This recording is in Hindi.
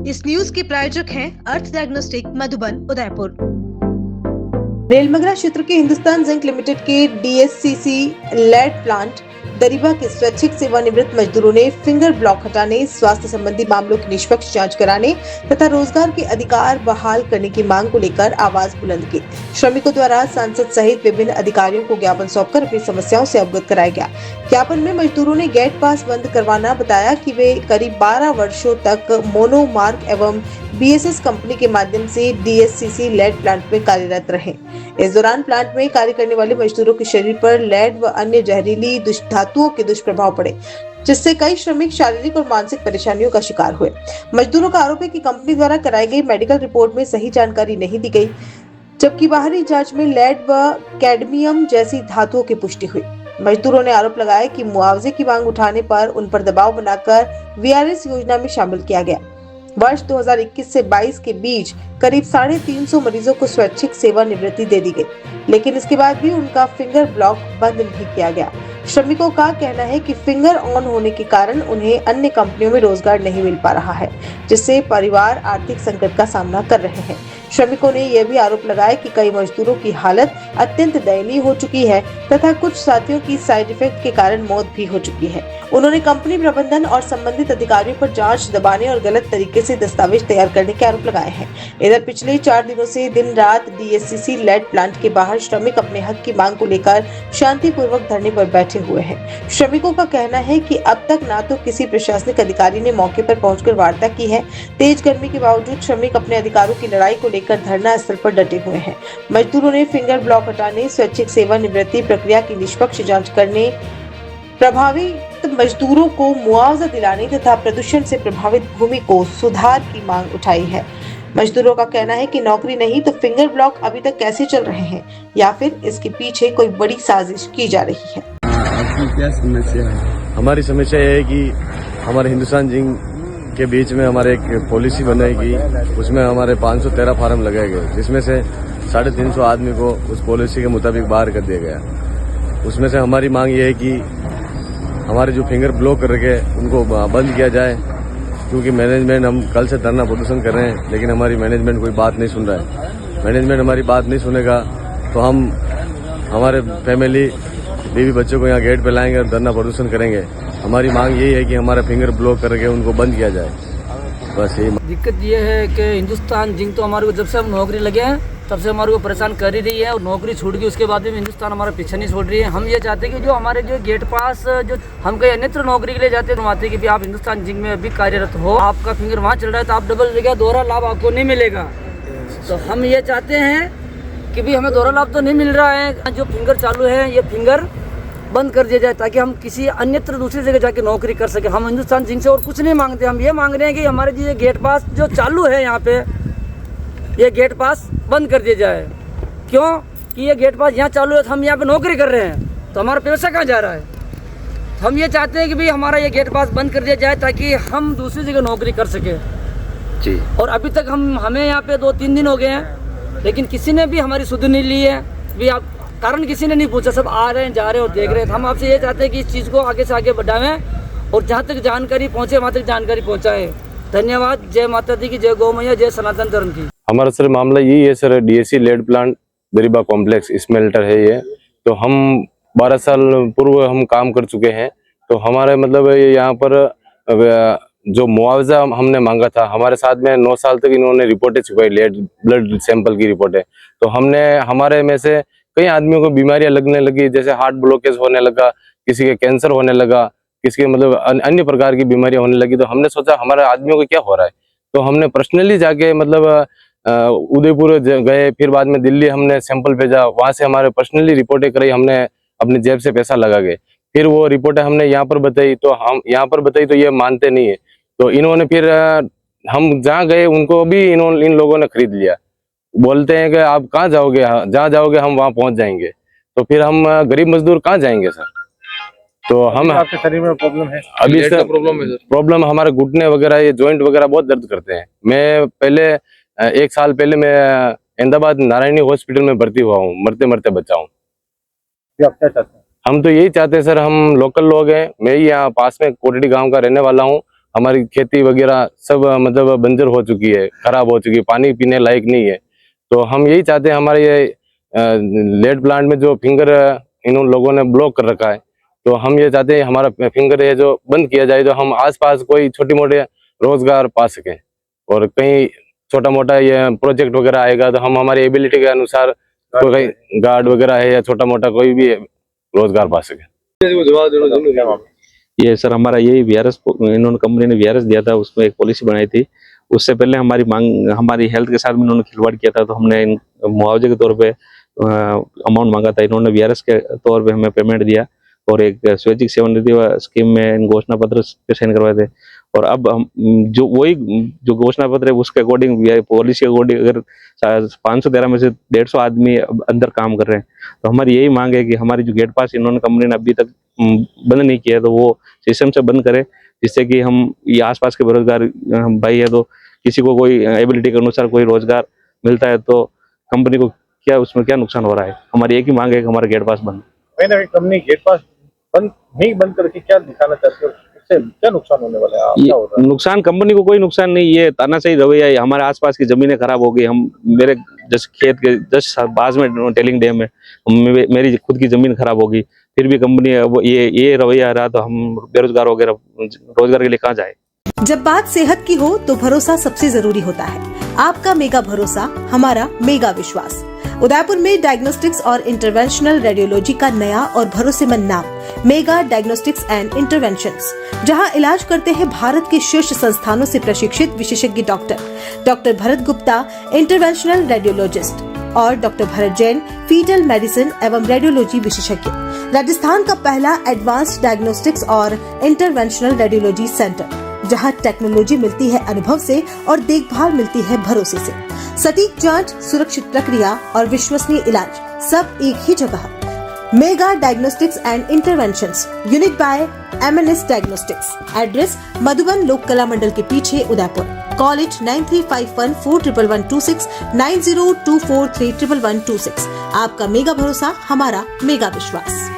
इस न्यूज के प्रायोजक हैं अर्थ डायग्नोस्टिक मधुबन उदयपुर। रेलमगरा क्षेत्र के हिंदुस्तान जिंक लिमिटेड के डीएससीसी लेड प्लांट दरीबा के स्वैच्छिक सेवानिवृत्त मजदूरों ने फिंगर ब्लॉक हटाने, स्वास्थ्य संबंधी मामलों की निष्पक्ष जांच कराने तथा रोजगार के अधिकार बहाल करने की मांग को लेकर आवाज बुलंद की। श्रमिकों द्वारा सांसद सहित विभिन्न अधिकारियों को ज्ञापन सौंपकर अपनी समस्याओं से अवगत कराया गया। ज्ञापन में मजदूरों ने गेट पास बंद करवाना बताया कि वे करीब 12 वर्षों तक मोनोमार्क एवं बीएसएस कंपनी के माध्यम से डीएससीसी लेड प्लांट में कार्यरत रहे। इस दौरान प्लांट में कार्य करने वाले मजदूरों के शरीर पर लेड व अन्य जहरीली धातुओं के दुष्प्रभाव पड़े, जिससे कई श्रमिक शारीरिक और मानसिक परेशानियों का शिकार हुए। मजदूरों का आरोप है कि कंपनी द्वारा कराई गई मेडिकल रिपोर्ट में सही जानकारी नहीं दी गई, जबकि बाहरी जांच में लेड व कैडमियम जैसी धातुओं की पुष्टि हुई। मजदूरों ने आरोप लगाया कि मुआवजे की मांग उठाने पर उन पर दबाव बनाकर वीआरएस योजना में शामिल किया गया। वर्ष 2021 से 22 के बीच करीब 350 मरीजों को स्वैच्छिक सेवानिवृत्ति दे दी गई, लेकिन इसके बाद भी उनका फिंगर ब्लॉक बंद नहीं किया गया। श्रमिकों का कहना है कि फिंगर ऑन होने के कारण उन्हें अन्य कंपनियों में रोजगार नहीं मिल पा रहा है, जिससे परिवार आर्थिक संकट का सामना कर रहे हैं। श्रमिकों ने यह भी आरोप लगाया कि कई मजदूरों की हालत अत्यंत दयनीय हो चुकी है तथा कुछ साथियों की साइड इफेक्ट के कारण मौत भी हो चुकी है। उन्होंने कंपनी प्रबंधन और संबंधित अधिकारियों पर जांच दबाने और गलत तरीके से दस्तावेज तैयार करने के आरोप लगाए हैं। इधर पिछले 4 दिनों से दिन रात डीएससीसी लेड प्लांट के बाहर श्रमिक अपने हक की मांग को लेकर शांतिपूर्वक धरने पर बैठे हुए हैं। श्रमिकों का कहना है कि अब तक ना तो किसी प्रशासनिक अधिकारी ने मौके पर पहुंचकर वार्ता की है। तेज गर्मी के बावजूद श्रमिक अपने अधिकारों की लड़ाई को लेकर धरना स्थल पर डटे हुए हैं। मजदूरों ने फिंगर ब्लॉक हटाने, स्वैच्छिक सेवानिवृत्ति प्रक्रिया की निष्पक्ष जांच करने, प्रभावित मजदूरों को मुआवजा दिलाने तथा प्रदूषण से प्रभावित भूमि को सुधार की मांग उठाई है। मजदूरों का कहना है कि नौकरी नहीं तो फिंगर ब्लॉक अभी तक कैसे चल रहे हैं, या फिर इसके पीछे कोई बड़ी साजिश की जा रही है। आपकी क्या समस्या है? हमारी समस्या यह है कि हमारे हिंदुस्तान जिंक के बीच में हमारे एक पॉलिसी बनाएगी, उसमें हमारे 513 फार्म लगाए गए, जिसमें से 350 आदमी को उस पॉलिसी के मुताबिक बाहर कर दिया गया। उसमें से हमारी मांग ये है कि हमारे जो फिंगर ब्लॉक करके उनको बंद किया जाए, क्योंकि मैनेजमेंट, हम कल से धरना प्रदर्शन कर रहे हैं, लेकिन हमारी मैनेजमेंट कोई बात नहीं सुन रहा है। मैनेजमेंट हमारी बात नहीं सुनेगा तो हम हमारे फैमिली, बीवी बच्चों को यहाँ गेट पे लाएंगे और धरना प्रदर्शन करेंगे। हमारी मांग यही है कि हमारा फिंगर ब्लॉक करके उनको बंद किया जाए, बस यही। दिक्कत ये है कि हिंदुस्तान जिंक तो हमारे को जब से हम नौकरी लगे हैं तब से हमारे को परेशान कर ही रही है, और नौकरी छूट गई उसके बाद भी हिंदुस्तान हमारा पीछे नहीं छोड़ रही है। हम ये चाहते हैं कि जो हमारे जो गेट पास जो हम कहीं अन्यत्र नौकरी के लिए जाते हैं, तो आते हैं कि आप हिंदुस्तान जिंक में अभी कार्यरत हो, आपका फिंगर वहाँ चल रहा है तो आप डबल जगह दोहरा लाभ आपको नहीं मिलेगा। तो हम ये चाहते हैं कि भी हमें दोहरा लाभ तो नहीं मिल रहा है, जो फिंगर चालू है ये फिंगर बंद कर दिया जाए, ताकि हम किसी अन्यत्र दूसरी जगह जाके नौकरी कर सके। हम हिंदुस्तान जिंक से और कुछ नहीं मांगते, हम ये मांग रहे हैं कि हमारे ये गेट पास जो चालू है यहाँ पे, ये गेट पास बंद कर दिया जाए। क्यों कि ये गेट पास यहाँ चालू है तो हम यहाँ पे नौकरी कर रहे हैं, तो हमारा पैसा कहाँ जा रहा है। हम ये चाहते हैं कि भाई हमारा ये गेट पास बंद कर दिया जाए, ताकि हम दूसरी जगह नौकरी कर सके जी। और अभी तक हमें यहाँ पे 2-3 दिन हो गए हैं, लेकिन किसी ने भी हमारी सुध नहीं ली है, भी आप कारण किसी ने नहीं पूछा, सब आ रहे हैं, जा रहे हैं और देख रहे हैं। हम आपसे ये चाहते हैं कि इस चीज़ को आगे से आगे बढ़ावें और जहाँ तक जानकारी पहुँचे वहाँ तक जानकारी पहुँचाएं। धन्यवाद। जय माता दी की, जय गौ मैया, जय सनातन धर्म की। हमारा सर मामला यही है sir, DSC lead plant Dariba complex smelter है ये, तो हम 12 साल पूर्व हम काम कर चुके हैं। तो हमारे मतलब यहाँ पर जो मुआवजा हमने मांगा था, हमारे साथ में 9 साल तक इन्होंने रिपोर्टें छुपाई, लेड ब्लड सैंपल की रिपोर्टें। तो हमने, हमारे में से कई आदमियों को बीमारियां लगने लगी, जैसे हार्ट ब्लॉकेज होने लगा, किसी के कैंसर होने लगा, किसी के मतलब अन्य प्रकार की बीमारियां होने लगी। तो हमने सोचा हमारे आदमियों को क्या हो रहा है, तो हमने पर्सनली जाके मतलब उदयपुर गए, फिर बाद में दिल्ली हमने सैंपल भेजा, वहां से हमारे पर्सनली रिपोर्टें कराई, हमने अपनी जेब से पैसा लगा के। फिर वो रिपोर्टें हमने यहाँ पर बताई, तो हम यहाँ पर बताई तो ये मानते नहीं है। तो इन्होंने फिर हम जहाँ गए उनको भी इन लोगों ने खरीद लिया, बोलते हैं कि आप कहाँ जाओगे, जहाँ जाओगे हम वहाँ पहुँच जाएंगे। तो फिर हम गरीब मजदूर कहाँ जाएंगे सर। तो हम, आपके शरीर में प्रॉब्लम है? अभी सर प्रॉब्लम हमारे घुटने वगैरह, ये जॉइंट वगैरह बहुत दर्द करते हैं। मैं पहले 1 साल पहले मैं अहमदाबाद नारायणी हॉस्पिटल में भर्ती हुआ हूँ, मरते मरते बचा हूँ। आप क्या चाहते हैं? हम तो यही चाहते हैं सर, हम लोकल लोग हैं, मैं ही यहाँ पास में कोटड़ी गांव का रहने वाला हूँ, हमारी खेती वगैरह सब मतलब बंजर हो चुकी है, खराब हो चुकी है, पानी पीने लायक नहीं है। तो हम यही चाहते हैं, हमारे ये लेड प्लांट में जो फिंगर इन लोगों ने ब्लॉक कर रखा है, तो हम ये चाहते हैं हमारा फिंगर है जो बंद किया जाए, तो हम आसपास कोई छोटी मोटे रोजगार पा सकें। और कहीं छोटा मोटा ये प्रोजेक्ट वगैरह आएगा तो हम हमारी एबिलिटी के अनुसार कोई गार्ड वगैरह है या छोटा मोटा कोई भी रोजगार पा सके। ये सर हमारा यही वीआरएस, इन्होंने कंपनी ने वीआरएस दिया था, उसमें एक पॉलिसी बनाई थी। उससे पहले हमारी मांग, हमारी हेल्थ के साथ में इन्होंने खिलवाड़ किया था, तो हमने मुआवजे के तौर पे अमाउंट मांगा था। इन्होंने वीआरएस के तौर पे हमें पेमेंट दिया और एक स्वैच्छिक सेवानिवृत्ति स्कीम में घोषणा पत्र पे साइन करवाए थे। और अब हम जो वही जो घोषणा पत्र है उसके अकॉर्डिंग, पॉलिसी के अकॉर्डिंग अगर 513 में से 150 आदमी अंदर काम कर रहे हैं, तो हमारी यही मांग है कि हमारी जो गेट पास इन्होंने कंपनी ने अभी तक बंद नहीं किया है, तो वो सिस्टम से बंद करे, जिससे कि हम ये आसपास के बेरोजगार भाई है, तो किसी को कोई एबिलिटी के अनुसार कोई रोजगार मिलता है तो कंपनी को क्या उसमें क्या नुकसान हो रहा है। हमारी एक ही मांग है कि हमारा गेट पास बंद। कंपनी गेट पास बंद करके क्या दिखाना चाहते हो, इससे क्या नुकसान होने वाला है, क्या हो रहा है? नुकसान कंपनी को कोई नुकसान नहीं, ये तानाशाही रवैया है। हमारे आसपास की जमीनें खराब हो गई। हम मेरे जैसे खेत के जस्ट बाज में टेलिंग डैम है, मेरी खुद की जमीन खराब होगी, फिर भी कंपनी ये रवैया रहा, तो हम बेरोजगार वगैरह रोजगार के लिए कहाँ जाए। जब बात सेहत की हो तो भरोसा सबसे जरूरी होता है। आपका मेगा भरोसा, हमारा मेगा विश्वास। उदयपुर में डायग्नोस्टिक्स और इंटरवेंशनल रेडियोलॉजी का नया और भरोसेमंद नाम मेगा डायग्नोस्टिक्स एंड इंटरवेंशंस, जहां इलाज करते हैं भारत के शीर्ष संस्थानों से प्रशिक्षित विशेषज्ञ doctor Bharat Gupta, interventional radiologist, और doctor Bharat Jain, fetal medicine एवं रेडियोलॉजी विशेषज्ञ। राजस्थान का पहला एडवांस्ड डायग्नोस्टिक्स और इंटरवेंशनल रेडियोलॉजी सेंटर, जहां टेक्नोलॉजी मिलती है अनुभव से और देखभाल मिलती है भरोसे से। सटीक जांच, सुरक्षित प्रक्रिया और विश्वसनीय इलाज, सब एक ही जगह। Mega diagnostics and interventions, unit by MNS diagnostics. Address Madhuban Lok Kala मंडल के पीछे, उदयपुर। Call it 9351411126, 9024311126। आपका मेगा भरोसा, हमारा मेगा विश्वास।